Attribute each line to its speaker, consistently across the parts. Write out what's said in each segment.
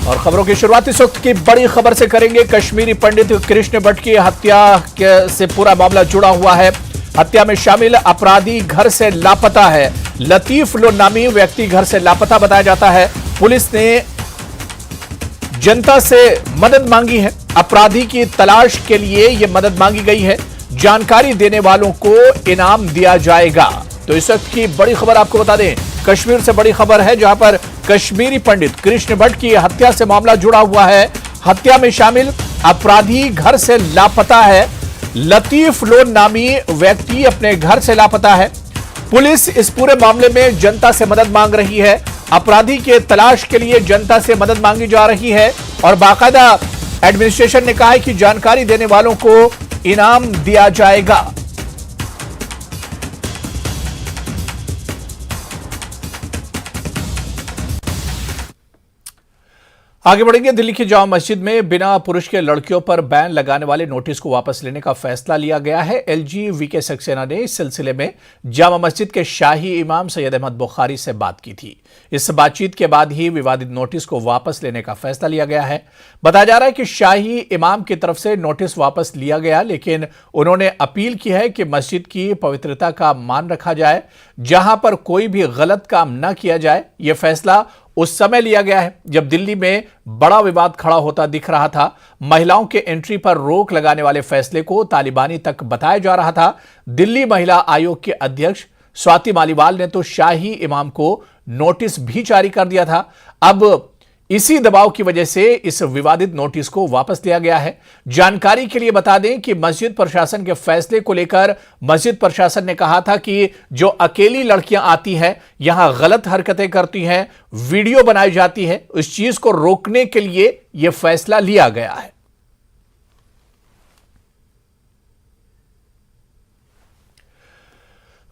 Speaker 1: और खबरों की शुरुआत इस वक्त की बड़ी खबर से करेंगे। कश्मीरी पंडित कृष्ण भट्ट की हत्या से पूरा मामला जुड़ा हुआ है। हत्या में शामिल अपराधी घर से लापता है। लतीफ लो नामी व्यक्ति घर से लापता बताया जाता है। पुलिस ने जनता से मदद मांगी है। अपराधी की तलाश के लिए यह मदद मांगी गई है। जानकारी देने वालों को इनाम दिया जाएगा। तो इस वक्त की बड़ी खबर आपको बता दें, कश्मीर से बड़ी खबर है, जहां पर कश्मीरी पंडित कृष्ण भट्ट की हत्या से मामला जुड़ा हुआ है। हत्या में शामिल अपराधी घर से लापता है। लतीफ लो नामी व्यक्ति अपने घर से लापता है। पुलिस इस पूरे मामले में जनता से मदद मांग रही है। अपराधी के तलाश के लिए जनता से मदद मांगी जा रही है और बाकायदा एडमिनिस्ट्रेशन ने कहा है कि जानकारी देने वालों को इनाम दिया जाएगा। आगे बढ़ेंगे। दिल्ली की जामा मस्जिद में बिना पुरुष के लड़कियों पर बैन लगाने वाले नोटिस को वापस लेने का फैसला लिया गया है। एलजी वीके सक्सेना ने इस सिलसिले में जामा मस्जिद के शाही इमाम सैयद अहमद बुखारी से बात की थी। इस बातचीत के बाद ही विवादित नोटिस को वापस लेने का फैसला लिया गया है। बताया जा रहा है कि शाही इमाम की तरफ से नोटिस वापस लिया गया, लेकिन उन्होंने अपील की है कि मस्जिद की पवित्रता का मान रखा जाए, जहां पर कोई भी गलत काम न किया जाए। यह फैसला उस समय लिया गया है जब दिल्ली में बड़ा विवाद खड़ा होता दिख रहा था। महिलाओं के एंट्री पर रोक लगाने वाले फैसले को तालिबानी तक बताया जा रहा था। दिल्ली महिला आयोग के अध्यक्ष स्वाति मालीवाल ने तो शाही इमाम को नोटिस भी जारी कर दिया था। अब इसी दबाव की वजह से इस विवादित नोटिस को वापस लिया गया है। जानकारी के लिए बता दें कि मस्जिद प्रशासन के फैसले को लेकर मस्जिद प्रशासन ने कहा था कि जो अकेली लड़कियां आती हैं, यहां गलत हरकतें करती हैं, वीडियो बनाई जाती है, उस चीज को रोकने के लिए यह फैसला लिया गया है।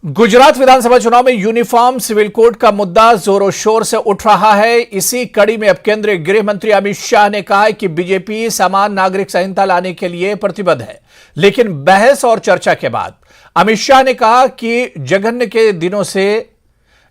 Speaker 1: गुजरात विधानसभा चुनाव में यूनिफॉर्म सिविल कोड का मुद्दा जोरों शोर से उठ रहा है। इसी कड़ी में अब केंद्रीय गृह मंत्री अमित शाह ने कहा है कि बीजेपी समान नागरिक संहिता लाने के लिए प्रतिबद्ध है। लेकिन बहस और चर्चा के बाद अमित शाह ने कहा कि जघन्य के दिनों से,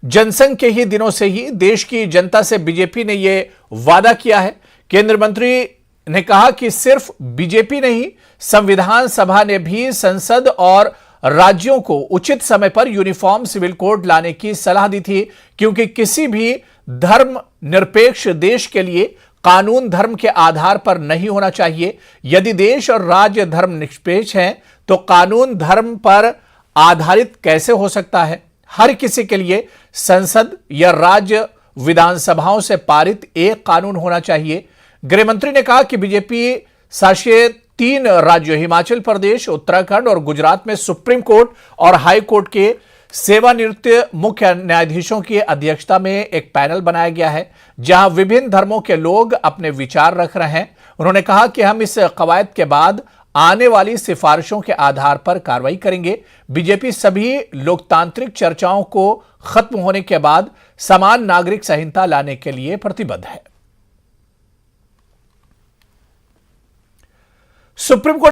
Speaker 1: जनसंघ के ही दिनों से ही देश की जनता से बीजेपी ने यह वादा किया है। केंद्रीय मंत्री ने कहा कि सिर्फ बीजेपी नहीं, संविधान सभा ने भी संसद और राज्यों को उचित समय पर यूनिफॉर्म सिविल कोड लाने की सलाह दी थी, क्योंकि किसी भी धर्म निरपेक्ष देश के लिए कानून धर्म के आधार पर नहीं होना चाहिए। यदि देश और राज्य धर्म निरपेक्ष हैं तो कानून धर्म पर आधारित कैसे हो सकता है। हर किसी के लिए संसद या राज्य विधानसभाओं से पारित एक कानून होना चाहिए। गृह मंत्री ने कहा कि बीजेपी शासित 3 राज्यों हिमाचल प्रदेश, उत्तराखंड और गुजरात में सुप्रीम कोर्ट और हाई कोर्ट के सेवानिवृत्त मुख्य न्यायाधीशों की अध्यक्षता में एक पैनल बनाया गया है, जहां विभिन्न धर्मों के लोग अपने विचार रख रहे हैं। उन्होंने कहा कि हम इस कवायद के बाद आने वाली सिफारिशों के आधार पर कार्रवाई करेंगे। बीजेपी सभी लोकतांत्रिक चर्चाओं को खत्म होने के बाद समान नागरिक संहिता लाने के लिए प्रतिबद्ध है। Supreme court